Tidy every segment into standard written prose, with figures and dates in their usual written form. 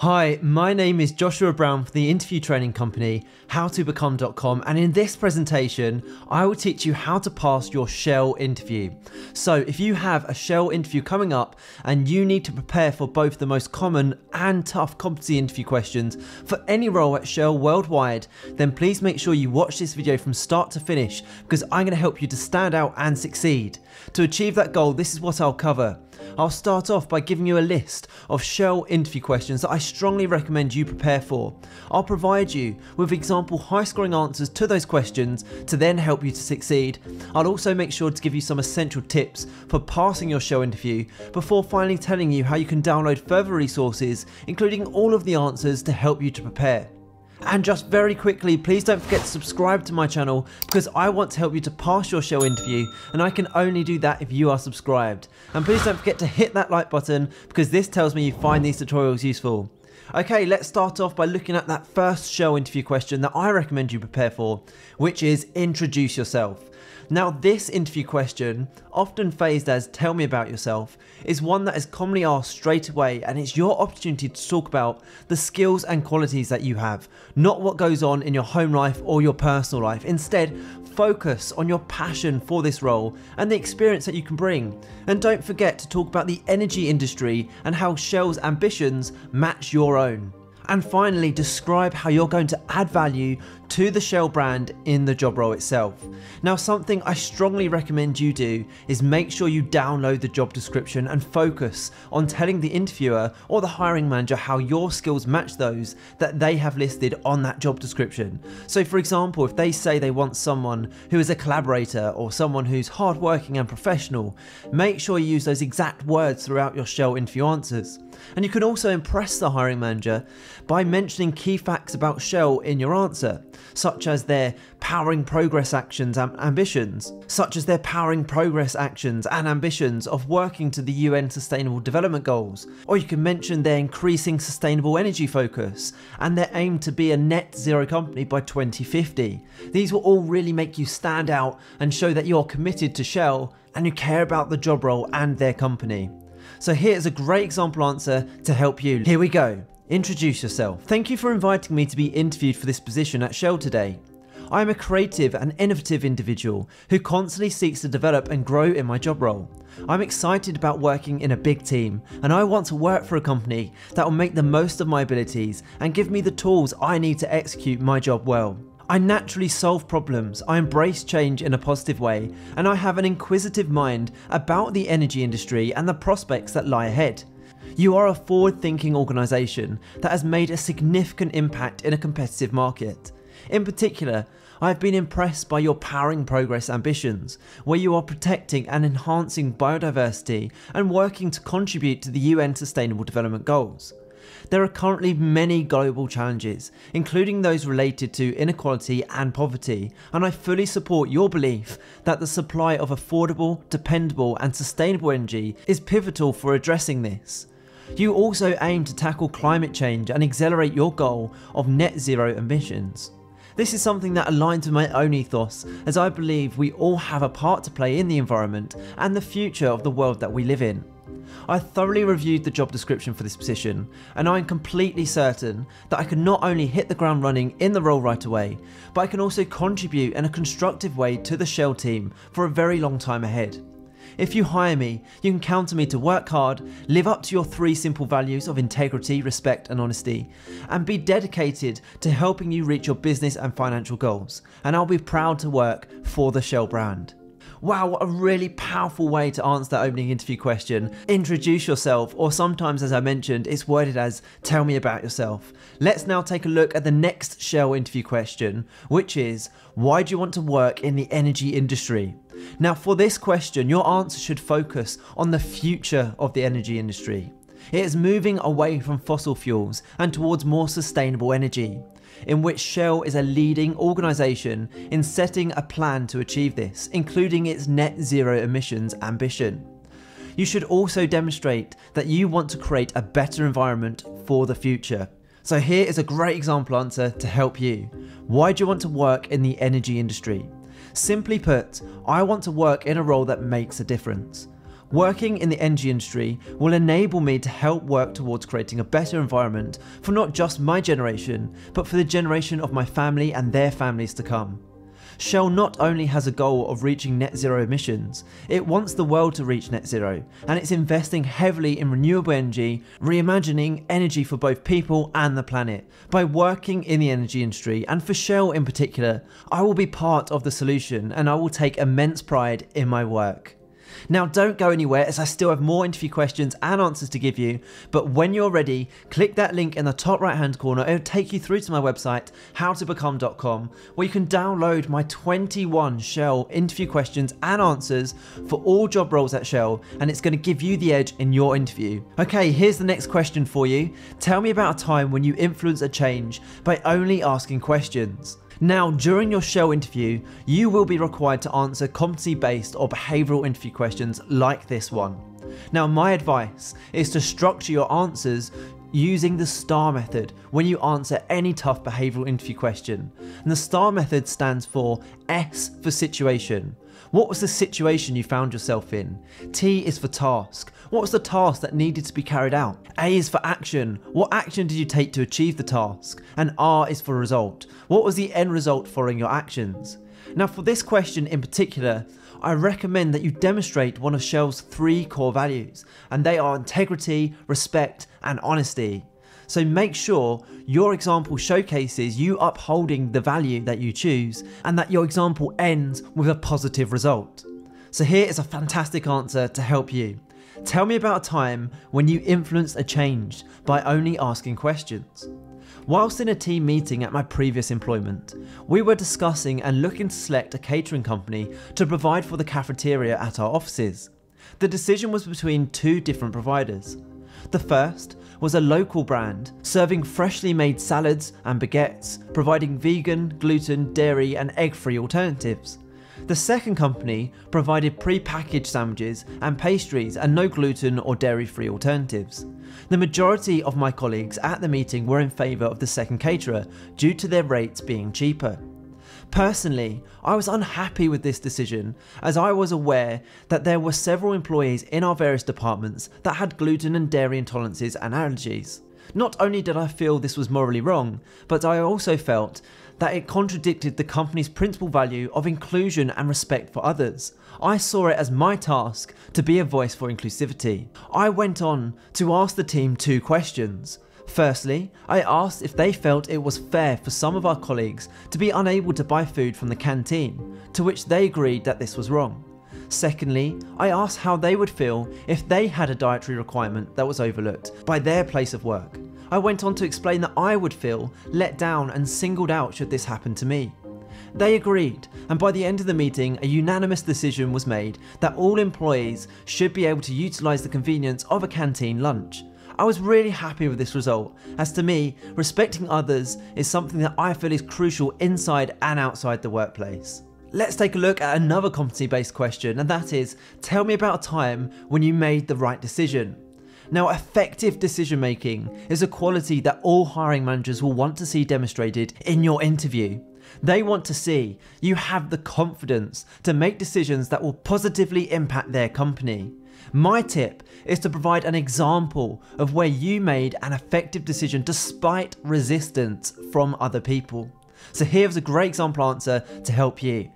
Hi, my name is Joshua Brown from the interview training company howtobecome.com, and in this presentation I will teach you how to pass your Shell interview. So if you have a Shell interview coming up and you need to prepare for both the most common and tough competency interview questions for any role at Shell worldwide, then please make sure you watch this video from start to finish, because I'm going to help you to stand out and succeed. To achieve that goal, this is what I'll cover. I'll start off by giving you a list of Shell interview questions that I strongly recommend you prepare for. I'll provide you with example high scoring answers to those questions to then help you to succeed. I'll also make sure to give you some essential tips for passing your Shell interview before finally telling you how you can download further resources, including all of the answers to help you to prepare. And just very quickly, please don't forget to subscribe to my channel, because I want to help you to pass your Shell interview, and I can only do that if you are subscribed. And please don't forget to hit that like button, because this tells me you find these tutorials useful. Okay, let's start off by looking at that first Shell interview question that I recommend you prepare for, which is introduce yourself. Now, this interview question, often phrased as tell me about yourself, is one that is commonly asked straight away, and it's your opportunity to talk about the skills and qualities that you have, not what goes on in your home life or your personal life. Instead, focus on your passion for this role and the experience that you can bring. And don't forget to talk about the energy industry and how Shell's ambitions match your own. And finally, describe how you're going to add value to the Shell brand in the job role itself. Now, something I strongly recommend you do is make sure you download the job description and focus on telling the interviewer or the hiring manager how your skills match those that they have listed on that job description. So for example, if they say they want someone who is a collaborator or someone who's hardworking and professional, make sure you use those exact words throughout your Shell interview answers. And you can also impress the hiring manager by mentioning key facts about Shell in your answer, such as their powering progress actions and ambitions, of working to the UN Sustainable Development Goals. Or you can mention their increasing sustainable energy focus and their aim to be a net zero company by 2050. These will all really make you stand out and show that you're committed to Shell and you care about the job role and their company. So here's a great example answer to help you. Here we go. Introduce yourself. Thank you for inviting me to be interviewed for this position at Shell today. I am a creative and innovative individual who constantly seeks to develop and grow in my job role. I'm excited about working in a big team, and I want to work for a company that will make the most of my abilities and give me the tools I need to execute my job well. I naturally solve problems, I embrace change in a positive way, and I have an inquisitive mind about the energy industry and the prospects that lie ahead. You are a forward-thinking organisation that has made a significant impact in a competitive market. In particular, I have been impressed by your powering progress ambitions, where you are protecting and enhancing biodiversity and working to contribute to the UN Sustainable Development Goals. There are currently many global challenges, including those related to inequality and poverty, and I fully support your belief that the supply of affordable, dependable and sustainable energy is pivotal for addressing this. You also aim to tackle climate change and accelerate your goal of net zero emissions. This is something that aligns with my own ethos, as I believe we all have a part to play in the environment and the future of the world that we live in. I thoroughly reviewed the job description for this position, and I am completely certain that I can not only hit the ground running in the role right away, but I can also contribute in a constructive way to the Shell team for a very long time ahead. If you hire me, you can count on me to work hard, live up to your 3 simple values of integrity, respect and honesty, and be dedicated to helping you reach your business and financial goals, and I'll be proud to work for the Shell brand. Wow, what a really powerful way to answer that opening interview question. Introduce yourself, or sometimes, as I mentioned, it's worded as tell me about yourself. Let's now take a look at the next Shell interview question, which is, why do you want to work in the energy industry? Now, for this question, your answer should focus on the future of the energy industry. It is moving away from fossil fuels and towards more sustainable energy, in which Shell is a leading organisation in setting a plan to achieve this, including its net zero emissions ambition. You should also demonstrate that you want to create a better environment for the future. So here is a great example answer to help you. Why do you want to work in the energy industry? Simply put, I want to work in a role that makes a difference. Working in the energy industry will enable me to help work towards creating a better environment for not just my generation, but for the generation of my family and their families to come. Shell not only has a goal of reaching net zero emissions, it wants the world to reach net zero, and it's investing heavily in renewable energy, reimagining energy for both people and the planet. By working in the energy industry, and for Shell in particular, I will be part of the solution and I will take immense pride in my work. Now don't go anywhere, as I still have more interview questions and answers to give you, but when you're ready, click that link in the top right hand corner. It'll take you through to my website, howtobecome.com, where you can download my 21 Shell interview questions and answers for all job roles at Shell, and it's going to give you the edge in your interview. Okay, here's the next question for you. Tell me about a time when you influence a change by only asking questions. Now, during your Shell interview, you will be required to answer competency-based or behavioural interview questions like this one. Now, my advice is to structure your answers using the STAR method when you answer any tough behavioural interview question. And the STAR method stands for S for situation. What was the situation you found yourself in? T is for task. What was the task that needed to be carried out? A is for action. What action did you take to achieve the task? And R is for result. What was the end result following your actions? Now, for this question in particular, I recommend that you demonstrate one of Shell's 3 core values, and they are integrity, respect, and honesty. So make sure your example showcases you upholding the value that you choose, and that your example ends with a positive result. So here is a fantastic answer to help you. Tell me about a time when you influenced a change by only asking questions. Whilst in a team meeting at my previous employment, we were discussing and looking to select a catering company to provide for the cafeteria at our offices. The decision was between 2 different providers. The first was a local brand serving freshly made salads and baguettes, providing vegan, gluten, dairy and egg-free alternatives. The second company provided pre-packaged sandwiches and pastries and no gluten or dairy-free alternatives. The majority of my colleagues at the meeting were in favour of the second caterer due to their rates being cheaper. Personally, I was unhappy with this decision, as I was aware that there were several employees in our various departments that had gluten and dairy intolerances and allergies. Not only did I feel this was morally wrong, but I also felt that it contradicted the company's principal value of inclusion and respect for others. I saw it as my task to be a voice for inclusivity. I went on to ask the team 2 questions. Firstly, I asked if they felt it was fair for some of our colleagues to be unable to buy food from the canteen, to which they agreed that this was wrong. Secondly, I asked how they would feel if they had a dietary requirement that was overlooked by their place of work. I went on to explain that I would feel let down and singled out should this happen to me. They agreed, and by the end of the meeting, a unanimous decision was made that all employees should be able to utilise the convenience of a canteen lunch. I was really happy with this result, as to me, respecting others is something that I feel is crucial inside and outside the workplace. Let's take a look at another competency-based question, and that is, tell me about a time when you made the right decision. Now, effective decision making is a quality that all hiring managers will want to see demonstrated in your interview. They want to see you have the confidence to make decisions that will positively impact their company. My tip is to provide an example of where you made an effective decision despite resistance from other people. So here's a great example answer to help you.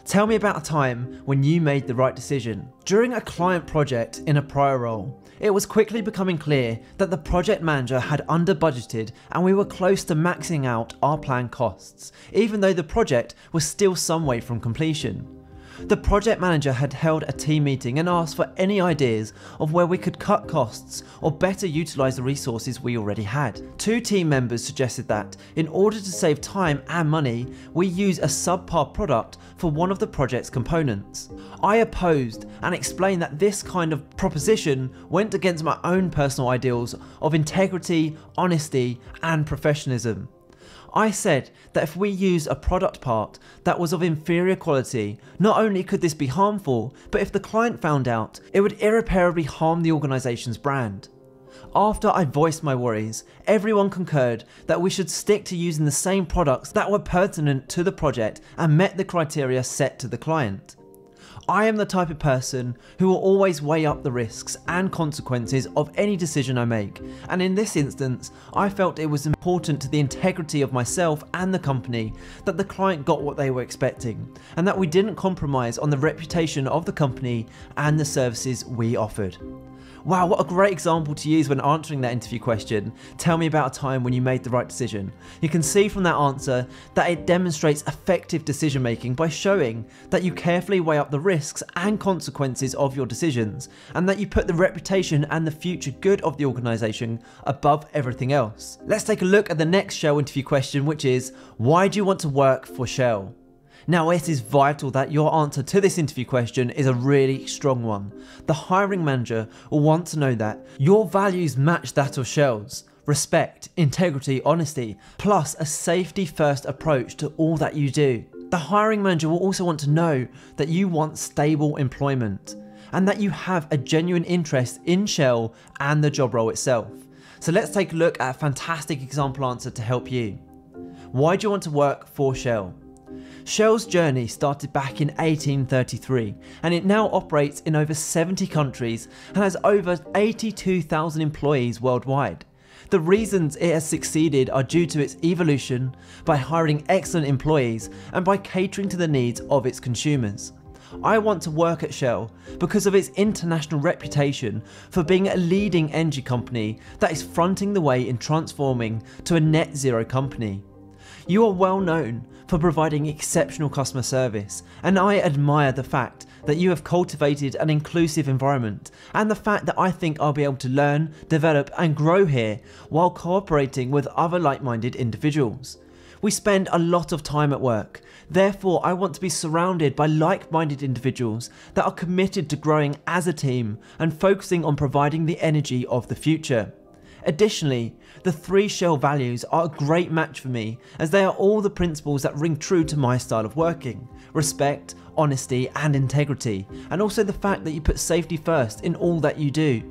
Tell me about a time when you made the right decision. During a client project in a prior role, it was quickly becoming clear that the project manager had under budgeted and we were close to maxing out our planned costs, even though the project was still some way from completion. The project manager had held a team meeting and asked for any ideas of where we could cut costs or better utilise the resources we already had. 2 team members suggested that, in order to save time and money, we use a subpar product for one of the project's components. I opposed and explained that this kind of proposition went against my own personal ideals of integrity, honesty, and professionalism. I said that if we used a product part that was of inferior quality, not only could this be harmful, but if the client found out, it would irreparably harm the organisation's brand. After I voiced my worries, everyone concurred that we should stick to using the same products that were pertinent to the project and met the criteria set to the client. I am the type of person who will always weigh up the risks and consequences of any decision I make, and in this instance, I felt it was important to the integrity of myself and the company that the client got what they were expecting, and that we didn't compromise on the reputation of the company and the services we offered. Wow, what a great example to use when answering that interview question. Tell me about a time when you made the right decision. You can see from that answer that it demonstrates effective decision making by showing that you carefully weigh up the risks and consequences of your decisions, and that you put the reputation and the future good of the organisation above everything else. Let's take a look at the next Shell interview question, which is, why do you want to work for Shell? Now, it is vital that your answer to this interview question is a really strong one. The hiring manager will want to know that your values match that of Shell's. Respect, integrity, honesty, plus a safety first approach to all that you do. The hiring manager will also want to know that you want stable employment and that you have a genuine interest in Shell and the job role itself. So let's take a look at a fantastic example answer to help you. Why do you want to work for Shell? Shell's journey started back in 1833, and it now operates in over 70 countries and has over 82,000 employees worldwide. The reasons it has succeeded are due to its evolution, by hiring excellent employees, and by catering to the needs of its consumers. I want to work at Shell because of its international reputation for being a leading energy company that is fronting the way in transforming to a net zero company. You are well known for providing exceptional customer service, and I admire the fact that you have cultivated an inclusive environment, and the fact that I think I'll be able to learn, develop and grow here while cooperating with other like-minded individuals. We spend a lot of time at work, therefore I want to be surrounded by like-minded individuals that are committed to growing as a team and focusing on providing the energy of the future. Additionally, the 3 Shell values are a great match for me, as they are all the principles that ring true to my style of working: respect, honesty and integrity, and also the fact that you put safety first in all that you do.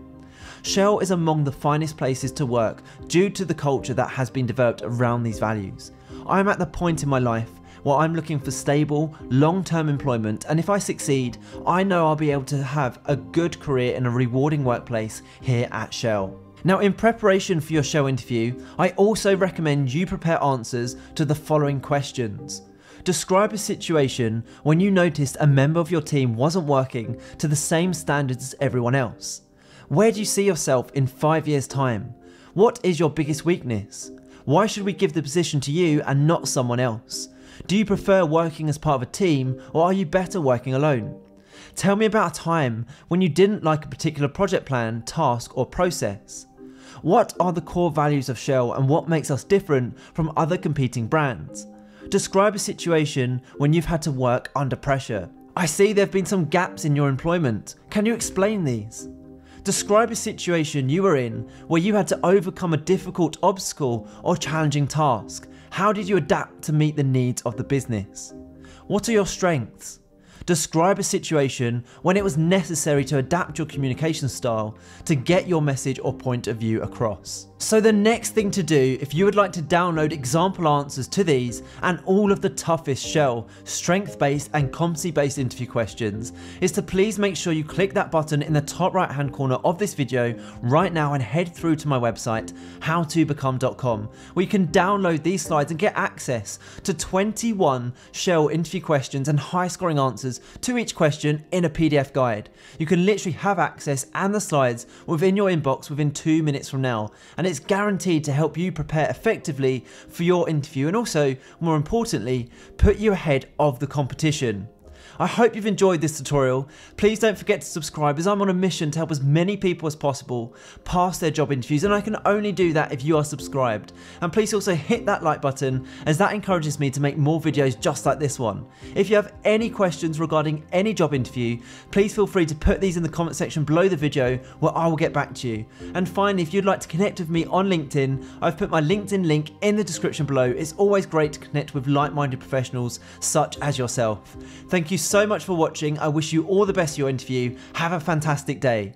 Shell is among the finest places to work due to the culture that has been developed around these values. I am at the point in my life where I'm looking for stable, long-term employment, and if I succeed, I know I'll be able to have a good career in a rewarding workplace here at Shell. Now, in preparation for your Shell interview, I also recommend you prepare answers to the following questions. Describe a situation when you noticed a member of your team wasn't working to the same standards as everyone else. Where do you see yourself in 5 years' time? What is your biggest weakness? Why should we give the position to you and not someone else? Do you prefer working as part of a team, or are you better working alone? Tell me about a time when you didn't like a particular project plan, task or process. What are the core values of Shell and what makes us different from other competing brands? Describe a situation when you've had to work under pressure. I see there have been some gaps in your employment. Can you explain these? Describe a situation you were in where you had to overcome a difficult obstacle or challenging task. How did you adapt to meet the needs of the business? What are your strengths? Describe a situation when it was necessary to adapt your communication style to get your message or point of view across. So the next thing to do, if you would like to download example answers to these and all of the toughest Shell, strength-based and competency-based interview questions, is to please make sure you click that button in the top right hand corner of this video right now and head through to my website, howtobecome.com, where you can download these slides and get access to 21 Shell interview questions and high scoring answers to each question in a PDF guide. You can literally have access and the slides within your inbox within 2 minutes from now, and it's guaranteed to help you prepare effectively for your interview and also, more importantly, put you ahead of the competition. I hope you've enjoyed this tutorial. Please don't forget to subscribe, as I'm on a mission to help as many people as possible pass their job interviews, and I can only do that if you are subscribed. And please also hit that like button, as that encourages me to make more videos just like this one. If you have any questions regarding any job interview, please feel free to put these in the comment section below the video, where I will get back to you. And finally, if you'd like to connect with me on LinkedIn, I've put my LinkedIn link in the description below. It's always great to connect with like-minded professionals such as yourself. Thank you so much for watching. I wish you all the best for your interview. Have a fantastic day.